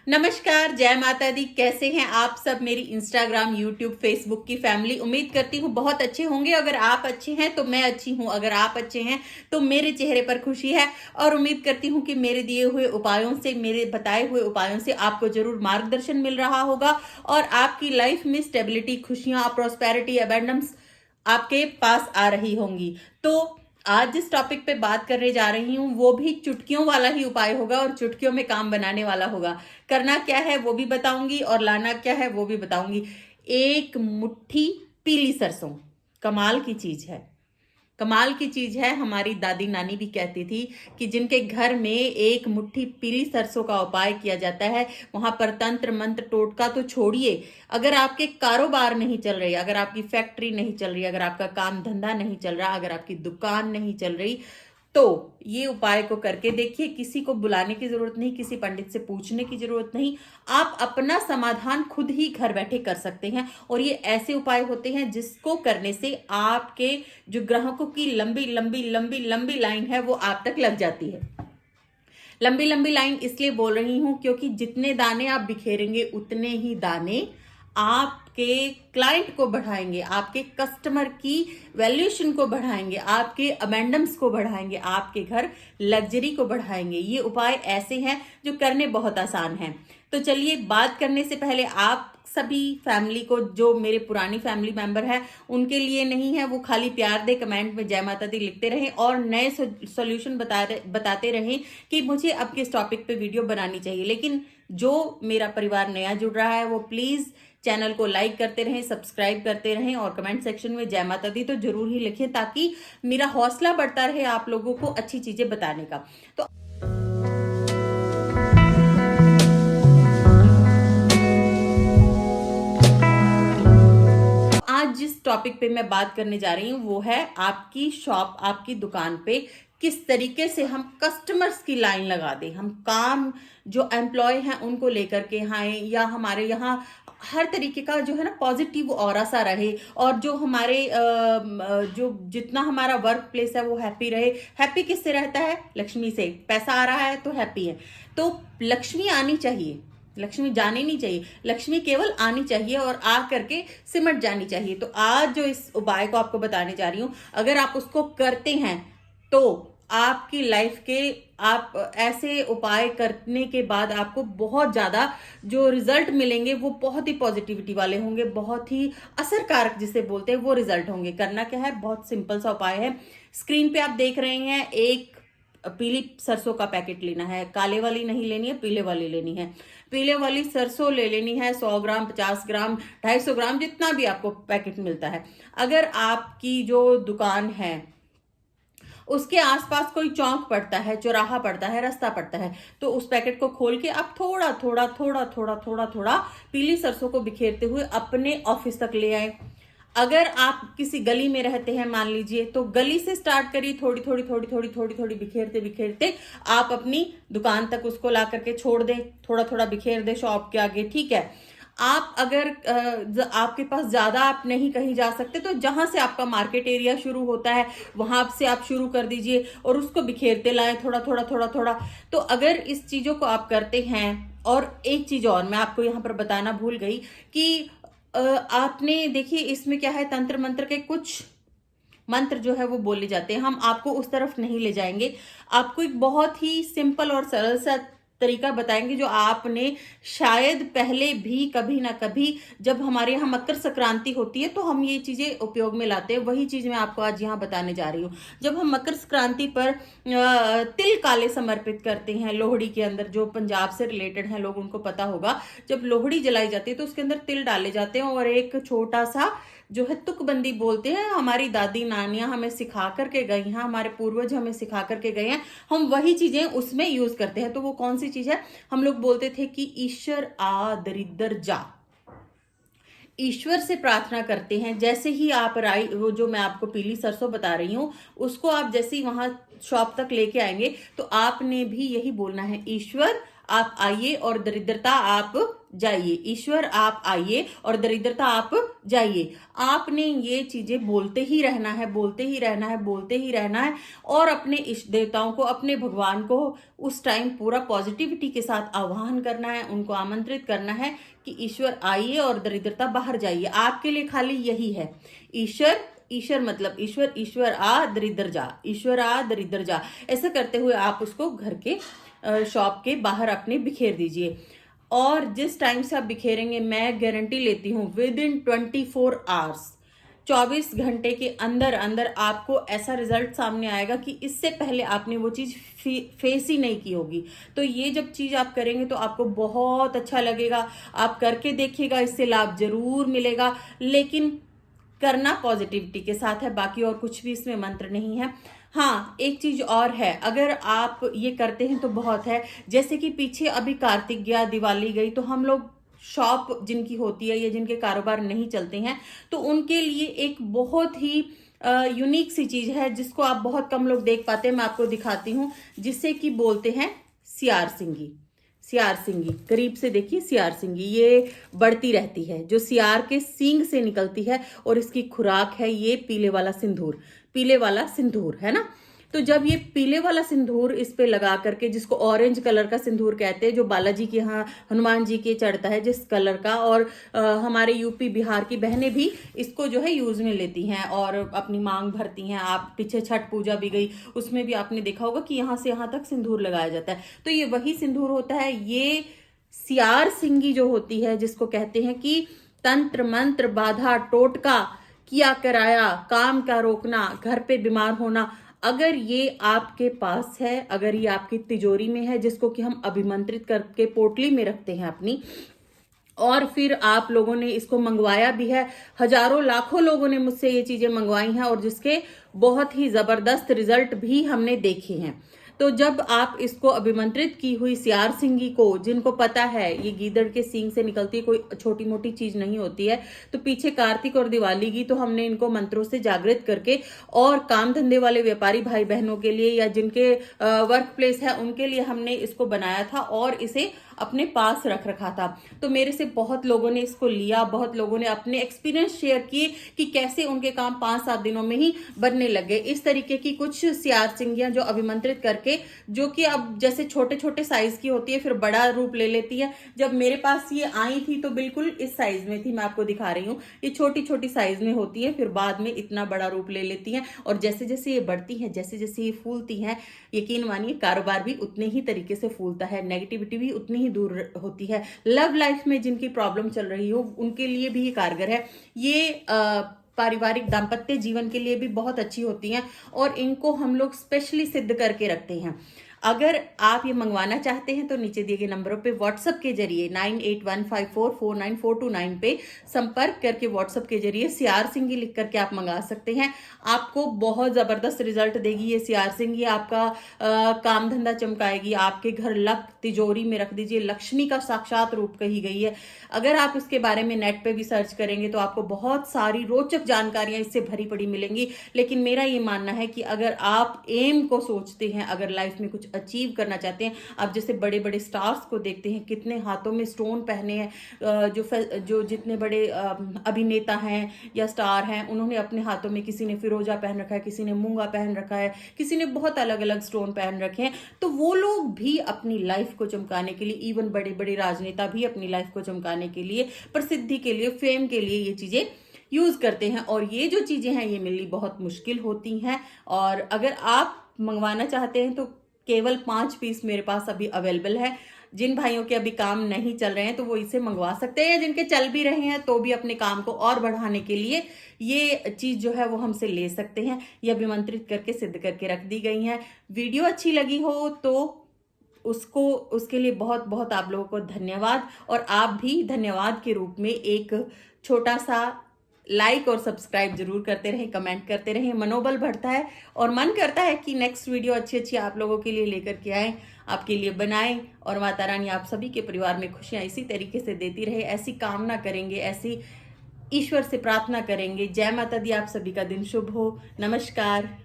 नमस्कार, जय माता दी। कैसे हैं आप सब मेरी इंस्टाग्राम, यूट्यूब, फेसबुक की फैमिली। उम्मीद करती हूँ बहुत अच्छे होंगे। अगर आप अच्छे हैं तो मैं अच्छी हूँ, अगर आप अच्छे हैं तो मेरे चेहरे पर खुशी है। और उम्मीद करती हूँ कि मेरे दिए हुए उपायों से, मेरे बताए हुए उपायों से आपको जरूर मार्गदर्शन मिल रहा होगा और आपकी लाइफ में स्टेबिलिटी, खुशियां, प्रॉस्पेरिटी, अबेंडेंस आपके पास आ रही होंगी। तो आज जिस टॉपिक पे बात करने जा रही हूँ वो भी चुटकियों वाला ही उपाय होगा और चुटकियों में काम बनाने वाला होगा। करना क्या है वो भी बताऊंगी और लाना क्या है वो भी बताऊंगी। एक मुट्ठी पीली सरसों, कमाल की चीज है। कमाल की चीज है। हमारी दादी नानी भी कहती थी कि जिनके घर में एक मुट्ठी पीली सरसों का उपाय किया जाता है वहां पर तंत्र मंत्र टोटका तो छोड़िए, अगर आपके कारोबार नहीं चल रही, अगर आपकी फैक्ट्री नहीं चल रही, अगर आपका काम धंधा नहीं चल रहा, अगर आपकी दुकान नहीं चल रही, तो ये उपाय को करके देखिए। किसी को बुलाने की जरूरत नहीं, किसी पंडित से पूछने की जरूरत नहीं। आप अपना समाधान खुद ही घर बैठे कर सकते हैं। और ये ऐसे उपाय होते हैं जिसको करने से आपके जो ग्राहकों की लंबी लंबी लंबी लंबी लाइन है वो आप तक लग जाती है। लंबी लंबी लाइन इसलिए बोल रही हूं क्योंकि जितने दाने आप बिखेरेंगे उतने ही दाने आपके क्लाइंट को बढ़ाएंगे, आपके कस्टमर की वैल्यूएशन को बढ़ाएंगे, आपके अमेंडम्स को बढ़ाएंगे, आपके घर लग्जरी को बढ़ाएंगे। ये उपाय ऐसे हैं जो करने बहुत आसान हैं। तो चलिए, बात करने से पहले आप सभी फैमिली को, जो मेरे पुरानी फैमिली मेंबर है उनके लिए नहीं है, वो खाली प्यार दे, कमेंट में जय माता दी लिखते रहें और नए सॉल्यूशन बताते रहें कि मुझे अब किस टॉपिक पे वीडियो बनानी चाहिए। लेकिन जो मेरा परिवार नया जुड़ रहा है वो प्लीज चैनल को लाइक करते रहें, सब्सक्राइब करते रहें और कमेंट सेक्शन में जय माता दी तो जरूर ही लिखें, ताकि मेरा हौसला बढ़ता रहे आप लोगों को अच्छी चीजें बताने का। तो आज जिस टॉपिक पे मैं बात करने जा रही हूँ वो है आपकी शॉप, आपकी दुकान पे किस तरीके से हम कस्टमर्स की लाइन लगा दें। हम काम जो एम्प्लॉय हैं उनको लेकर के आए, या हमारे यहाँ हर तरीके का जो है ना पॉजिटिव ऑरा सा रहे, और जो हमारे जो जितना हमारा वर्क प्लेस है वो हैप्पी रहे। हैप्पी किससे रहता है? लक्ष्मी से। पैसा आ रहा है तो हैप्पी है। तो लक्ष्मी आनी चाहिए, लक्ष्मी जानी नहीं चाहिए। लक्ष्मी केवल आनी चाहिए और आ करके सिमट जानी चाहिए। तो आज जो इस उपाय को आपको बताने जा रही हूं, अगर आप उसको करते हैं तो आपकी लाइफ के, आप ऐसे उपाय करने के बाद आपको बहुत ज्यादा जो रिजल्ट मिलेंगे वो बहुत ही पॉजिटिविटी वाले होंगे, बहुत ही असरकारक जिसे बोलते हैं वो रिजल्ट होंगे। करना क्या है? बहुत सिंपल सा उपाय है। स्क्रीन पे आप देख रहे हैं, एक पीली सरसों का पैकेट लेना है। काले वाली नहीं लेनी है, पीले वाली लेनी है। पीले वाली सरसों ले लेनी है 100 ग्राम, 50 ग्राम, 250 ग्राम, जितना भी आपको पैकेट मिलता है। अगर आपकी जो दुकान है उसके आसपास कोई चौक पड़ता है, चौराहा पड़ता है, रास्ता पड़ता है, तो उस पैकेट को खोल के आप थोड़ा थोड़ा थोड़ा थोड़ा थोड़ा थोड़ा पीली सरसों को बिखेरते हुए अपने ऑफिस तक ले आए। अगर आप किसी गली में रहते हैं मान लीजिए, तो गली से स्टार्ट करिए, थोड़ी थोड़ी थोड़ी थोड़ी थोड़ी थोड़ी बिखेरते बिखेरते आप अपनी दुकान तक उसको ला करके छोड़ दें। थोड़ा थोड़ा बिखेर दे शॉप के आगे, ठीक है। आप अगर आपके पास ज्यादा आप नहीं कहीं जा सकते तो जहां से आपका मार्केट एरिया शुरू होता है वहां से आप शुरू कर दीजिए और उसको बिखेरते लाएं थोड़ा थोड़ा थोड़ा थोड़ा। तो अगर इस चीजों को आप करते हैं, और एक चीज और मैं आपको यहाँ पर बताना भूल गई कि आपने देखिए इसमें क्या है, तंत्र मंत्र के कुछ मंत्र जो है वो बोले जाते हैं। हम आपको उस तरफ नहीं ले जाएंगे, आपको एक बहुत ही सिंपल और सरल सा तरीका बताएंगे जो आपने शायद पहले भी कभी ना कभी, जब हमारे यहाँ मकर संक्रांति होती है तो हम ये चीजें उपयोग में लाते हैं। वही चीज मैं आपको आज यहाँ बताने जा रही हूँ। जब हम मकर संक्रांति पर तिल काले समर्पित करते हैं, लोहड़ी के अंदर, जो पंजाब से रिलेटेड है लोग उनको पता होगा, जब लोहड़ी जलाई जाती है तो उसके अंदर तिल डाले जाते हैं और एक छोटा सा जो है तुकबंदी बोलते हैं, हमारी दादी नानियां हमें सिखा करके गई हैं, हमारे पूर्वज हमें सिखा करके गए हैं, हम वही चीजें उसमें यूज करते हैं। तो वो कौन सी चीज है? हम लोग बोलते थे कि ईश्वर आ दरिद्र जा, ईश्वर से प्रार्थना करते हैं। जैसे ही आप राई, वो जो मैं आपको पीली सरसों बता रही हूं, उसको आप जैसे ही वहां शॉप तक लेके आएंगे तो आपने भी यही बोलना है, ईश्वर आप आइए और दरिद्रता आप जाइए, ईश्वर आप आइए और दरिद्रता आप जाइए। आपने ये चीजें बोलते ही रहना है, बोलते ही रहना है, बोलते ही रहना है, और अपने इष्ट देवताओं को, अपने भगवान को उस टाइम पूरा पॉजिटिविटी के साथ आह्वान करना है, उनको आमंत्रित करना है कि ईश्वर आइए और दरिद्रता बाहर जाइए। आपके लिए खाली यही है। ईश्वर, ईश्वर मतलब ईश्वर, ईश्वर आ दरिद्र जा, ईश्वर आ दरिद्र जा। ऐसा करते हुए आप उसको घर के शॉप के बाहर अपने बिखेर दीजिए। और जिस टाइम से आप बिखेरेंगे, मैं गारंटी लेती हूँ विद इन 24 आवर्स, 24 घंटे के अंदर अंदर आपको ऐसा रिजल्ट सामने आएगा कि इससे पहले आपने वो चीज फेस ही नहीं की होगी। तो ये जब चीज आप करेंगे तो आपको बहुत अच्छा लगेगा। आप करके देखिएगा, इससे लाभ जरूर मिलेगा, लेकिन करना पॉजिटिविटी के साथ है, बाकी और कुछ भी इसमें मंत्र नहीं है। हाँ, एक चीज और है, अगर आप ये करते हैं तो बहुत है। जैसे कि पीछे अभी कार्तिक गया, दिवाली गई, तो हम लोग शॉप जिनकी होती है या जिनके कारोबार नहीं चलते हैं, तो उनके लिए एक बहुत ही यूनिक सी चीज है जिसको आप बहुत कम लोग देख पाते हैं। मैं आपको दिखाती हूँ, जिसे कि बोलते हैं सियार सिंगी। सियार सिंगी करीब से देखिए, सियार सिंगी ये बढ़ती रहती है, जो सियार के सींग से निकलती है, और इसकी खुराक है ये पीले वाला सिंदूर। पीले वाला सिंदूर है ना। तो जब ये पीले वाला सिंदूर इस पे लगा करके, जिसको ऑरेंज कलर का सिंदूर कहते हैं, जो बालाजी के यहाँ हनुमान जी के चढ़ता है जिस कलर का, और हमारे यूपी बिहार की बहनें भी इसको जो है यूज में लेती हैं और अपनी मांग भरती हैं। आप पीछे छठ पूजा भी गई, उसमें भी आपने देखा होगा कि यहाँ से यहाँ तक सिंदूर लगाया जाता है। तो ये वही सिंदूर होता है। ये सियार सिंगी जो होती है, जिसको कहते हैं कि तंत्र मंत्र बाधा टोटका किया कराया, काम का रोकना, घर पे बीमार होना, अगर ये आपके पास है, अगर ये आपकी तिजोरी में है, जिसको कि हम अभिमंत्रित करके पोटली में रखते हैं अपनी, और फिर आप लोगों ने इसको मंगवाया भी है, हजारों लाखों लोगों ने मुझसे ये चीजें मंगवाई हैं, और जिसके बहुत ही जबरदस्त रिजल्ट भी हमने देखे हैं। तो जब आप इसको अभिमंत्रित की हुई सियार सिंगी को, जिनको पता है ये गीदड़ के सींग से निकलती कोई छोटी मोटी चीज नहीं होती है, तो पीछे कार्तिक और दिवाली की तो हमने इनको मंत्रों से जागृत करके, और काम धंधे वाले व्यापारी भाई बहनों के लिए या जिनके वर्क प्लेस है उनके लिए हमने इसको बनाया था और इसे अपने पास रख रखा था। तो मेरे से बहुत लोगों ने इसको लिया, बहुत लोगों ने अपने एक्सपीरियंस शेयर किए कि कैसे उनके काम 5-7 दिनों में ही बनने लगे। इस तरीके की कुछ सियार सिंगियां जो अभिमंत्रित करके, जो कि अब जैसे छोटे छोटे साइज की होती है फिर बड़ा रूप ले लेती है। जब मेरे पास ये आई थी तो बिल्कुल इस साइज में थी, मैं आपको दिखा रही हूँ। ये छोटी छोटी साइज में होती है, फिर बाद में इतना बड़ा रूप ले लेती है, और जैसे जैसे ये बढ़ती है, जैसे जैसे ये फूलती है, यकीन मानिए कारोबार भी उतने ही तरीके से फूलता है, नेगेटिविटी भी उतनी ही दूर होती है। लव लाइफ में जिनकी प्रॉब्लम चल रही हो उनके लिए भी ये कारगर है। ये पारिवारिक दाम्पत्य जीवन के लिए भी बहुत अच्छी होती हैं, और इनको हम लोग स्पेशली सिद्ध करके रखते हैं। अगर आप ये मंगवाना चाहते हैं तो नीचे दिए गए नंबरों पे व्हाट्सएप के जरिए 9815449429 पे संपर्क करके व्हाट्सएप के जरिए सियार सिंगी लिख करके आप मंगा सकते हैं। आपको बहुत जबरदस्त रिजल्ट देगी ये सियार सिंगी। आपका काम धंधा चमकाएगी, आपके घर लक तिजोरी में रख दीजिए, लक्ष्मी का साक्षात रूप कही गई है। अगर आप इसके बारे में नेट पे भी सर्च करेंगे तो आपको बहुत सारी रोचक जानकारियां इससे भरी पड़ी मिलेंगी। लेकिन मेरा ये मानना है कि अगर आप एम को सोचते हैं, अगर लाइफ में कुछ अचीव करना चाहते हैं, आप जैसे बड़े बड़े स्टार्स को देखते हैं कितने हाथों में स्टोन पहने हैं, जो जितने बड़े अभिनेता हैं या स्टार हैं, उन्होंने अपने हाथों में, किसी ने फिरोजा पहन रखा है, किसी ने मूंगा पहन रखा है, किसी ने बहुत अलग अलग स्टोन पहन रखे हैं। तो वो लोग भी अपनी लाइफ को चमकाने के लिए, इवन बड़े बड़े राजनेता भी अपनी लाइफ को चमकाने के लिए, प्रसिद्धि के लिए, फेम के लिए ये चीजें यूज करते हैं। और ये जो चीजें हैं ये मिलनी बहुत मुश्किल होती हैं, और अगर आप मंगवाना चाहते हैं तो केवल 5 पीस मेरे पास अभी अवेलेबल है। जिन भाइयों के अभी काम नहीं चल रहे हैं तो वो इसे मंगवा सकते हैं, या जिनके चल भी रहे हैं तो भी अपने काम को और बढ़ाने के लिए ये चीज जो है वो हमसे ले सकते हैं। ये अभिमंत्रित करके सिद्ध करके रख दी गई है। वीडियो अच्छी लगी हो तो उसके लिए बहुत बहुत आप लोगों को धन्यवाद, और आप भी धन्यवाद के रूप में एक छोटा सा लाइक और सब्सक्राइब जरूर करते रहें, कमेंट करते रहें। मनोबल बढ़ता है और मन करता है कि नेक्स्ट वीडियो अच्छी अच्छी आप लोगों के लिए लेकर के आए, आपके लिए बनाएं, और माता रानी आप सभी के परिवार में खुशियां इसी तरीके से देती रहे। ऐसी कामना करेंगे, ऐसी ईश्वर से प्रार्थना करेंगे। जय माता दी। आप सभी का दिन शुभ हो। नमस्कार।